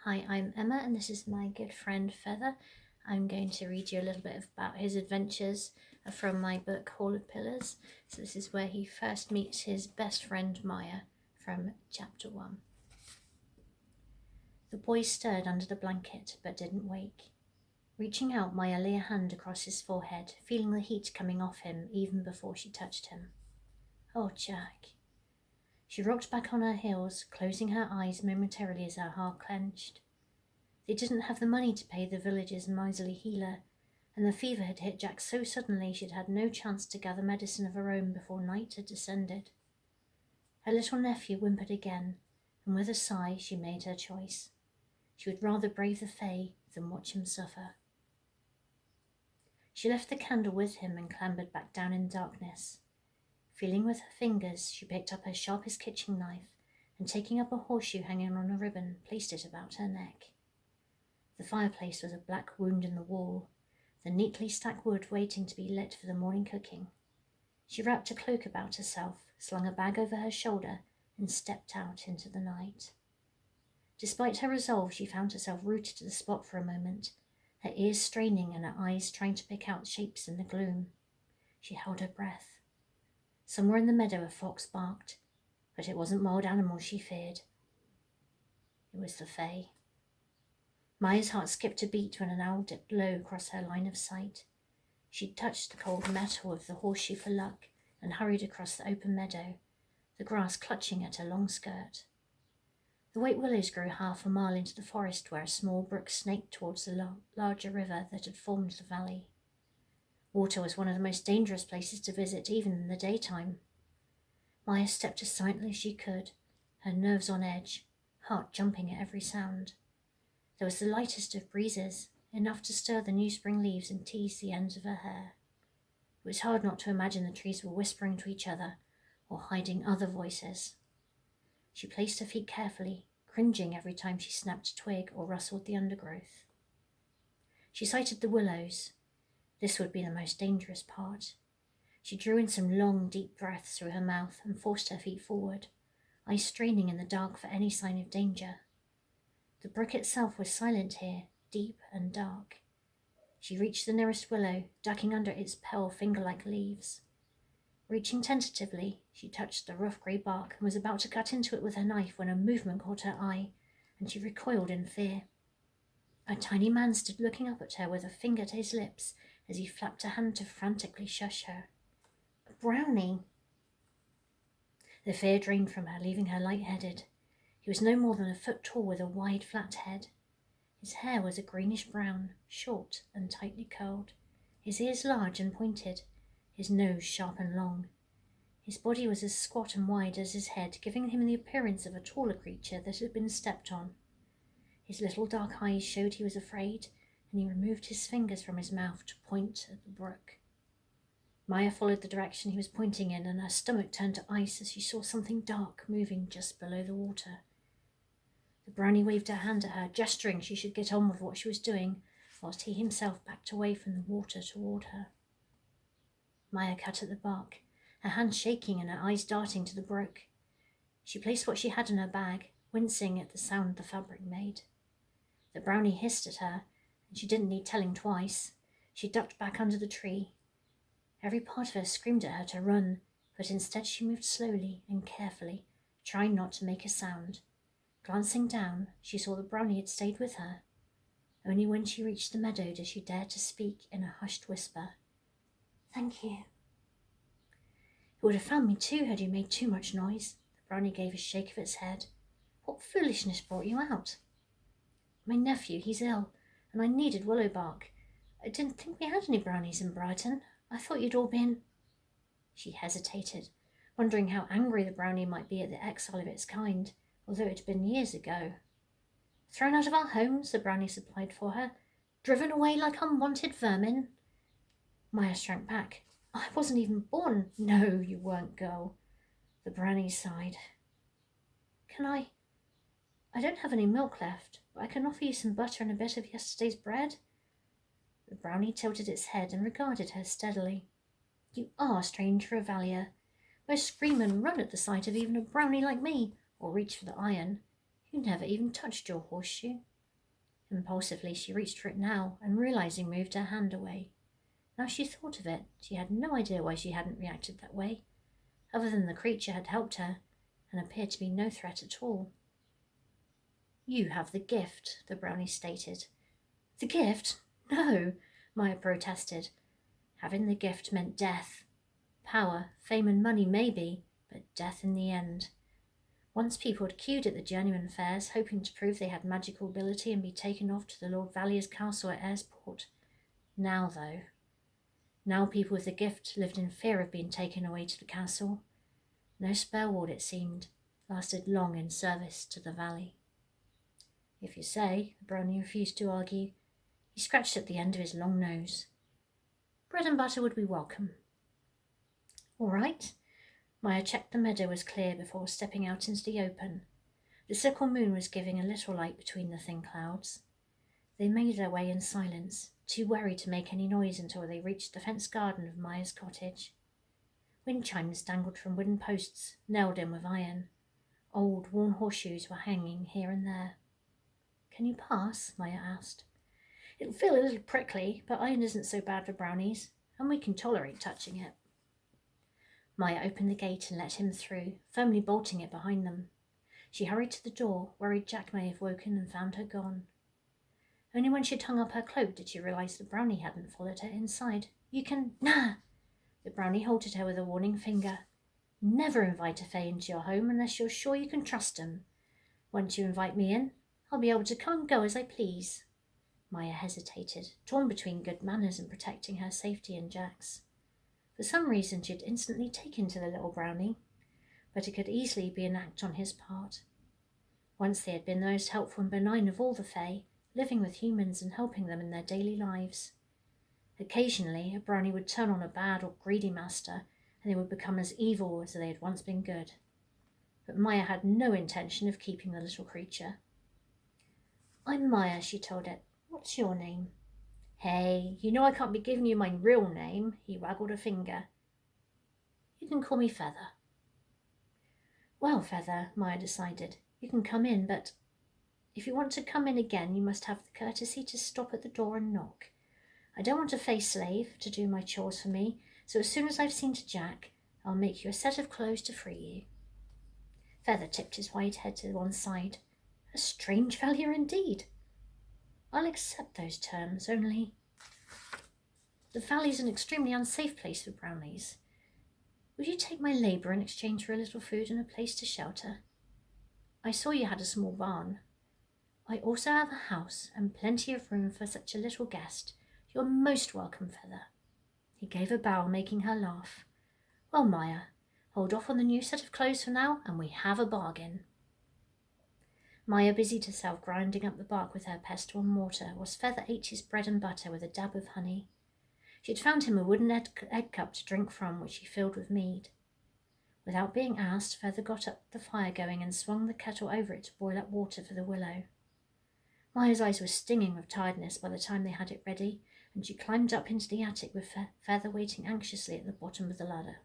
Hi, I'm Emma, and this is my good friend Feather. I'm going to read you a little bit about his adventures from my book Hall of Pillars. So this is where he first meets his best friend Maya from chapter 1. The boy stirred under the blanket but didn't wake. Reaching out, Maya lay a hand across his forehead, feeling the heat coming off him even before she touched him. "Oh, Jack." She rocked back on her heels, closing her eyes momentarily as her heart clenched. They didn't have the money to pay the village's miserly healer, and the fever had hit Jack so suddenly she'd had no chance to gather medicine of her own before night had descended. Her little nephew whimpered again, and with a sigh she made her choice. She would rather brave the Fae than watch him suffer. She left the candle with him and clambered back down in darkness. Feeling with her fingers, she picked up her sharpest kitchen knife and, taking up a horseshoe hanging on a ribbon, placed it about her neck. The fireplace was a black wound in the wall, the neatly stacked wood waiting to be lit for the morning cooking. She wrapped a cloak about herself, slung a bag over her shoulder, and stepped out into the night. Despite her resolve, she found herself rooted to the spot for a moment, her ears straining and her eyes trying to pick out shapes in the gloom. She held her breath. Somewhere in the meadow a fox barked, but it wasn't wild animals she feared. It was the Fae. Maya's heart skipped a beat when an owl dipped low across her line of sight. She touched the cold metal of the horseshoe for luck and hurried across the open meadow, the grass clutching at her long skirt. The white willows grew half a mile into the forest where a small brook snaked towards the larger river that had formed the valley. Water was one of the most dangerous places to visit, even in the daytime. Maya stepped as silently as she could, her nerves on edge, heart jumping at every sound. There was the lightest of breezes, enough to stir the new spring leaves and tease the ends of her hair. It was hard not to imagine the trees were whispering to each other or hiding other voices. She placed her feet carefully, cringing every time she snapped a twig or rustled the undergrowth. She sighted the willows. This would be the most dangerous part. She drew in some long, deep breaths through her mouth and forced her feet forward, eyes straining in the dark for any sign of danger. The brook itself was silent here, deep and dark. She reached the nearest willow, ducking under its pale finger-like leaves. Reaching tentatively, she touched the rough grey bark and was about to cut into it with her knife when a movement caught her eye, and she recoiled in fear. A tiny man stood looking up at her with a finger to his lips as he flapped a hand to frantically shush her. A brownie! The fear drained from her, leaving her light-headed. He was no more than a foot tall with a wide, flat head. His hair was a greenish-brown, short and tightly curled, his ears large and pointed, his nose sharp and long. His body was as squat and wide as his head, giving him the appearance of a taller creature that had been stepped on. His little dark eyes showed he was afraid, and he removed his fingers from his mouth to point at the brook. Maya followed the direction he was pointing in, and her stomach turned to ice as she saw something dark moving just below the water. The brownie waved her hand at her, gesturing she should get on with what she was doing, whilst he himself backed away from the water toward her. Maya cut at the bark, her hand shaking and her eyes darting to the brook. She placed what she had in her bag, wincing at the sound the fabric made. The brownie hissed at her, and she didn't need telling twice. She ducked back under the tree. Every part of her screamed at her to run, but instead she moved slowly and carefully, trying not to make a sound. Glancing down, she saw the brownie had stayed with her. Only when she reached the meadow did she dare to speak in a hushed whisper. "Thank you." "It would have found me too had you made too much noise." The brownie gave a shake of its head. "What foolishness brought you out?" "My nephew, he's ill, and I needed willow bark. I didn't think we had any brownies in Brighton. I thought you'd all been—" She hesitated, wondering how angry the brownie might be at the exile of its kind, although it had been years ago. "Thrown out of our homes," the brownie supplied for her. "Driven away like unwanted vermin." Maya shrank back. "I wasn't even born." "No, you weren't, girl." The brownie sighed. "Can I don't have any milk left, but I can offer you some butter and a bit of yesterday's bread." The brownie tilted its head and regarded her steadily. "You are strange for a Valia. Most scream and run at the sight of even a brownie like me, or reach for the iron. You never even touched your horseshoe." Impulsively, she reached for it now, and realizing, moved her hand away. Now she thought of it, she had no idea why she hadn't reacted that way, other than the creature had helped her, and appeared to be no threat at all. "You have the gift," the brownie stated. "The gift? No," Maya protested. Having the gift meant death. Power, fame and money maybe, but death in the end. Once people had queued at the journeyman fairs, hoping to prove they had magical ability and be taken off to the Lord Vallier's castle at Airsport. Now, though. Now people with the gift lived in fear of being taken away to the castle. No spare ward, it seemed, lasted long in service to the valley. "If you say," the brownie refused to argue. He scratched at the end of his long nose. "Bread and butter would be welcome." "All right." Maya checked the meadow was clear before stepping out into the open. The sickle moon was giving a little light between the thin clouds. They made their way in silence, too wary to make any noise until they reached the fenced garden of Maya's cottage. Wind chimes dangled from wooden posts, nailed in with iron. Old, worn horseshoes were hanging here and there. "Can you pass?" Maya asked. "It'll feel a little prickly, but iron isn't so bad for brownies, and we can tolerate touching it." Maya opened the gate and let him through, firmly bolting it behind them. She hurried to the door, worried Jack may have woken and found her gone. Only when she'd hung up her cloak did she realize the brownie hadn't followed her inside. "You can—" "Nah!" The brownie halted her with a warning finger. "Never invite a fae into your home unless you're sure you can trust 'em. Once you invite me in, I'll be able to come and go as I please." Maya hesitated, torn between good manners and protecting her safety and Jack's. For some reason she had instantly taken to the little brownie, but it could easily be an act on his part. Once they had been the most helpful and benign of all the fae, living with humans and helping them in their daily lives. Occasionally, a brownie would turn on a bad or greedy master, and they would become as evil as they had once been good. But Maya had no intention of keeping the little creature. "I'm Maya," she told it. "What's your name?" "Hey, you know I can't be giving you my real name." He waggled a finger. "You can call me Feather." "Well, Feather," Maya decided, "you can come in, but if you want to come in again, you must have the courtesy to stop at the door and knock. I don't want a fae slave to do my chores for me, so as soon as I've seen to Jack, I'll make you a set of clothes to free you." Feather tipped his white head to one side. "A strange value indeed." "I'll accept those terms, only the valley's an extremely unsafe place for brownies. Would you take my labour in exchange for a little food and a place to shelter? I saw you had a small barn. I also have a house and plenty of room for such a little guest. You're most welcome, Feather." He gave a bow, making her laugh. "Well, Maya, hold off on the new set of clothes for now, and we have a bargain." Maya busied herself grinding up the bark with her pestle and mortar, whilst Feather ate his bread and butter with a dab of honey. She had found him a wooden egg cup to drink from, which he filled with mead. Without being asked, Feather got up the fire going and swung the kettle over it to boil up water for the willow. Maya's eyes were stinging with tiredness by the time they had it ready, and she climbed up into the attic with Feather waiting anxiously at the bottom of the ladder.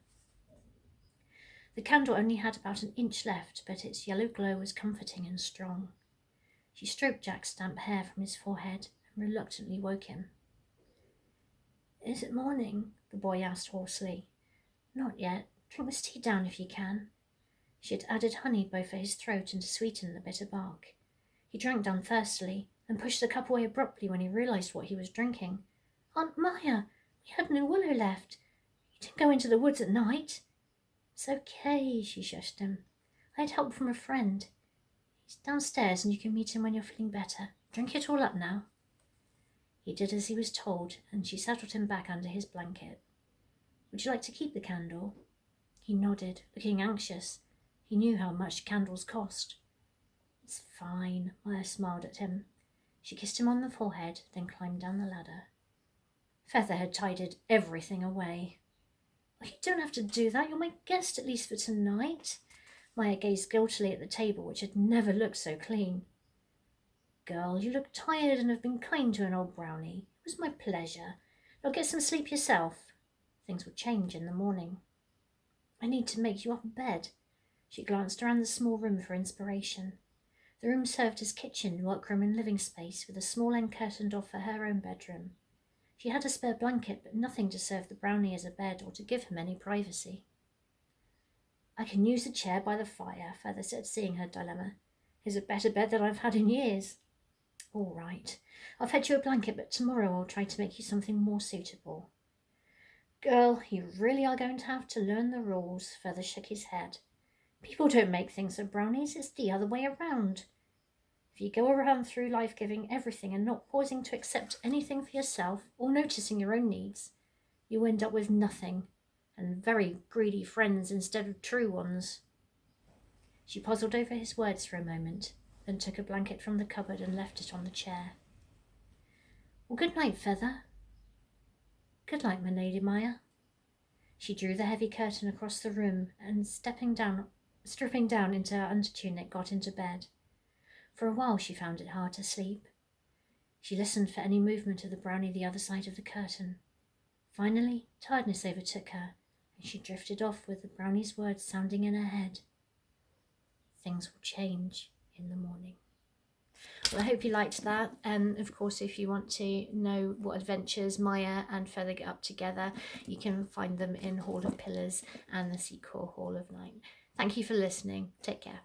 The candle only had about an inch left, but its yellow glow was comforting and strong. She stroked Jack's damp hair from his forehead and reluctantly woke him. "Is it morning?" the boy asked hoarsely. "Not yet. Drink this tea down if you can." She had added honey both for his throat and to sweeten the bitter bark. He drank down thirstily, and pushed the cup away abruptly when he realized what he was drinking. "Aunt Maya, we had no willow left. You didn't go into the woods at night." "It's okay," she shushed him. "I had help from a friend. He's downstairs and you can meet him when you're feeling better. Drink it all up now." He did as he was told, and she settled him back under his blanket. "Would you like to keep the candle?" He nodded, looking anxious. He knew how much candles cost. "It's fine," Maya smiled at him. She kissed him on the forehead, then climbed down the ladder. Feather had tidied everything away. "Oh, you don't have to do that. You're my guest, at least for tonight." Maya gazed guiltily at the table, which had never looked so clean. "Girl, you look tired and have been kind to an old brownie. It was my pleasure. Now get some sleep yourself. Things will change in the morning." "I need to make you up a bed." She glanced around the small room for inspiration. The room served as kitchen, workroom and living space, with a small end curtained off for her own bedroom. She had a spare blanket, but nothing to serve the brownie as a bed or to give him any privacy. "I can use the chair by the fire," Feather said, seeing her dilemma. "It's a better bed than I've had in years." "All right. I'll fetch you a blanket, but tomorrow I'll try to make you something more suitable." "Girl, you really are going to have to learn the rules." Feather shook his head. "People don't make things for brownies. It's the other way around. If you go around through life giving everything and not pausing to accept anything for yourself or noticing your own needs, you end up with nothing and very greedy friends instead of true ones." She puzzled over his words for a moment, then took a blanket from the cupboard and left it on the chair. "Well, good night, Feather." "Good night, my Lady Maya." She drew the heavy curtain across the room and, stripping down into her undertunic, got into bed. For a while she found it hard to sleep. She listened for any movement of the brownie the other side of the curtain. Finally, tiredness overtook her, and she drifted off with the brownie's words sounding in her head. "Things will change in the morning." Well, I hope you liked that. Of course, if you want to know what adventures Maya and Feather get up together, you can find them in Hall of Pillars and the sequel, Hall of Night. Thank you for listening. Take care.